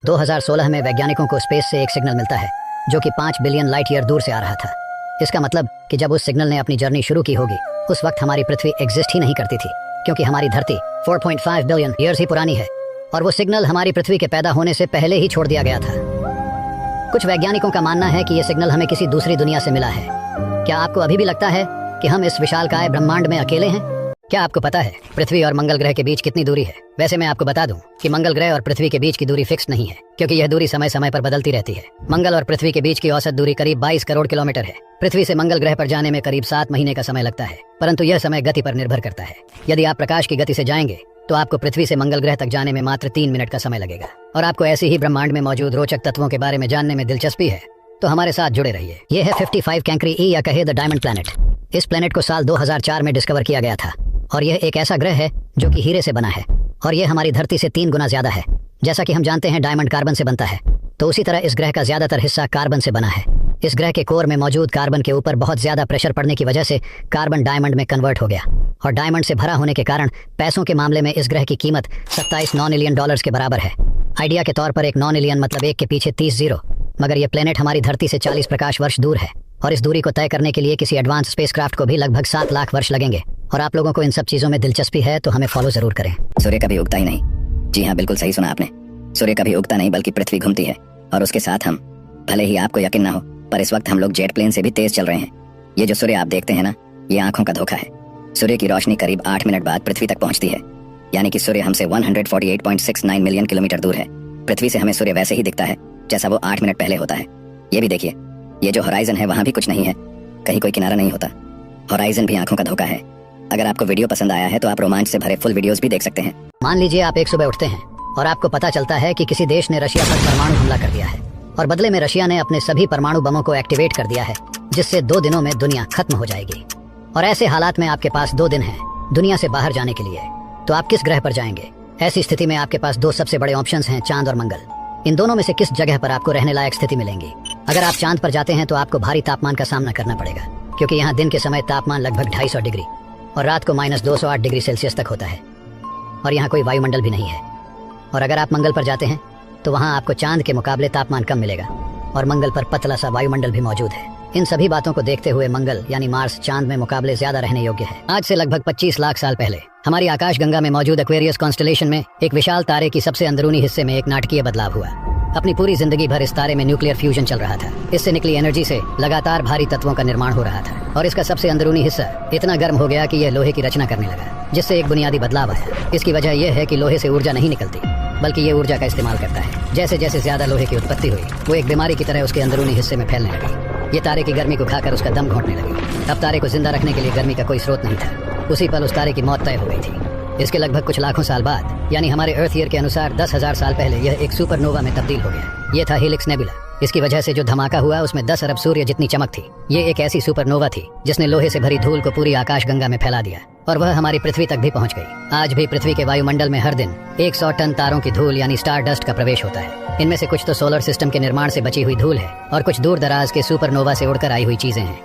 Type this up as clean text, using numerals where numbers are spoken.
2016 में वैज्ञानिकों को स्पेस से एक सिग्नल मिलता है जो कि 5 बिलियन लाइट ईयर दूर से आ रहा था। इसका मतलब कि जब उस सिग्नल ने अपनी जर्नी शुरू की होगी उस वक्त हमारी पृथ्वी एग्जिस्ट ही नहीं करती थी, क्योंकि हमारी धरती 4.5 बिलियन ईयर्स ही पुरानी है और वो सिग्नल हमारी पृथ्वी के पैदा होने से पहले ही छोड़ दिया गया था। कुछ वैज्ञानिकों का मानना है कि ये सिग्नल हमें किसी दूसरी दुनिया से मिला है। क्या आपको अभी भी लगता है कि हम इस विशालकाय ब्रह्मांड में अकेले हैं? क्या आपको पता है पृथ्वी और मंगल ग्रह के बीच कितनी दूरी है? वैसे मैं आपको बता दूं कि मंगल ग्रह और पृथ्वी के बीच की दूरी फिक्स नहीं है, क्योंकि यह दूरी समय समय पर बदलती रहती है। मंगल और पृथ्वी के बीच की औसत दूरी करीब 22 करोड़ किलोमीटर है। पृथ्वी से मंगल ग्रह पर जाने में करीब 7 महीने का समय लगता है, परंतु यह समय गति पर निर्भर करता है। यदि आप प्रकाश की गति से जाएंगे तो आपको पृथ्वी से मंगल ग्रह तक जाने में मात्र 3 मिनट का समय लगेगा। और आपको ऐसे ही ब्रह्मांड में मौजूद रोचक तत्वों के बारे में जानने में दिलचस्पी है तो हमारे साथ जुड़े रहिए। यह है 55 कैंक्री ई या कहे द डायमंड प्लैनेट। इस प्लैनेट को साल 2004 में डिस्कवर किया गया था और यह एक ऐसा ग्रह है जो कि हीरे से बना है और यह हमारी धरती से 3 गुना ज्यादा है। जैसा कि हम जानते हैं डायमंड कार्बन से बनता है, तो उसी तरह इस ग्रह का ज्यादातर हिस्सा कार्बन से बना है। इस ग्रह के कोर में मौजूद कार्बन के ऊपर बहुत ज्यादा प्रेशर पड़ने की वजह से कार्बन डायमंड में कन्वर्ट हो गया और डायमंड से भरा होने के कारण पैसों के मामले में इस ग्रह की कीमत 27 नॉन-एलियन डॉलर्स के बराबर है। आइडिया के तौर पर एक नॉन-एलियन मतलब एक के पीछे 30 जीरो, मगर यह प्लेनेट हमारी धरती से 40 प्रकाश वर्ष दूर है और इस दूरी को तय करने के लिए किसी एडवांस स्पेसक्राफ्ट को भी लगभग 7 लाख वर्ष लगेंगे। और आप लोगों को इन सब चीजों में दिलचस्पी है तो हमें फॉलो जरूर करें। सूर्य कभी उगता ही नहीं। जी हाँ, बिल्कुल सही सुना आपने। सूर्य कभी उगता नहीं बल्कि पृथ्वी घूमती है और उसके साथ हम। भले ही आपको यकीन ना हो, पर इस वक्त हम लोग जेट प्लेन से भी तेज चल रहे हैं। ये जो सूर्य आप देखते हैं ना, ये आंखों का धोखा है। सूर्य की रोशनी करीब 8 मिनट बाद पृथ्वी तक पहुंचती है, यानी कि सूर्य हमसे 148.69 मिलियन किलोमीटर दूर है। पृथ्वी से हमें सूर्य वैसे ही दिखता है जैसा वो 8 मिनट पहले होता है। ये भी देखिए, ये जो होराइजन है वहां भी कुछ नहीं है, कहीं कोई किनारा नहीं होता। होराइजन भी आंखों का धोखा है। अगर आपको वीडियो पसंद आया है तो आप रोमांच से भरे फुल वीडियोस भी देख सकते हैं। मान लीजिए आप एक सुबह उठते हैं और आपको पता चलता है कि किसी देश ने रशिया पर परमाणु हमला कर दिया है और बदले में रशिया ने अपने सभी परमाणु बमों को एक्टिवेट कर दिया है, जिससे 2 दिनों में दुनिया खत्म हो जाएगी। और ऐसे हालात में आपके पास 2 दिन हैं दुनिया से बाहर जाने के लिए, तो आप किस ग्रह पर जाएंगे? ऐसी स्थिति में आपके पास 2 सबसे बड़े ऑप्शंस हैं, चांद और मंगल। इन दोनों में से किस जगह पर आपको रहने लायक स्थिति मिलेंगी? अगर आप चांद पर जाते हैं तो आपको भारी तापमान का सामना करना पड़ेगा, क्योंकि यहाँ दिन के समय तापमान लगभग 250 डिग्री और रात को -208 डिग्री सेल्सियस तक होता है और यहाँ कोई वायुमंडल भी नहीं है। और अगर आप मंगल पर जाते हैं तो वहाँ आपको चांद के मुकाबले तापमान कम मिलेगा और मंगल पर पतला सा वायुमंडल भी मौजूद है। इन सभी बातों को देखते हुए मंगल यानी मार्स चांद में मुकाबले ज्यादा रहने योग्य है। आज से लगभग 25 लाख साल पहले हमारी आकाशगंगा में मौजूद एक्वेरियस कॉन्स्टेलेशन में एक विशाल तारे की सबसे अंदरूनी हिस्से में एक नाटकीय बदलाव हुआ। अपनी पूरी जिंदगी भर इस तारे में न्यूक्लियर फ्यूजन चल रहा था। इससे निकली एनर्जी से लगातार भारी तत्वों का निर्माण हो रहा था और इसका सबसे अंदरूनी हिस्सा इतना गर्म हो गया कि यह लोहे की रचना करने लगा, जिससे एक बुनियादी बदलाव आया। इसकी वजह यह है कि लोहे से ऊर्जा नहीं निकलती, बल्कि ये ऊर्जा का इस्तेमाल करता है। जैसे जैसे ज्यादा लोहे की उत्पत्ति हुई, वो एक बीमारी की तरह उसके अंदरूनी हिस्से में फैलने लगी। ये तारे की गर्मी को खाकर उसका दम घोंटने लगी। अब तारे को जिंदा रखने के लिए गर्मी का कोई स्रोत नहीं था। उसी पल उस तारे की मौत तय हो गई थी। इसके लगभग कुछ लाखों साल बाद, यानी हमारे अर्थ ईयर के अनुसार 10,000 साल पहले, यह एक सुपरनोवा में तब्दील हो गया। ये था हेलिक्स नेबुला। इसकी वजह से जो धमाका हुआ उसमें 10 अरब सूर्य जितनी चमक थी। ये एक ऐसी सुपरनोवा थी जिसने लोहे से भरी धूल को पूरी आकाशगंगा में फैला दिया और वह हमारी पृथ्वी तक भी पहुंच गई। आज भी पृथ्वी के वायुमंडल में हर दिन 100 टन तारों की धूल यानी स्टार डस्ट का प्रवेश होता है। इनमें से कुछ तो सोलर सिस्टम के निर्माण से बची हुई धूल है और कुछ दूर दराज के सुपरनोवा से उड़कर आई हुई चीजें हैं।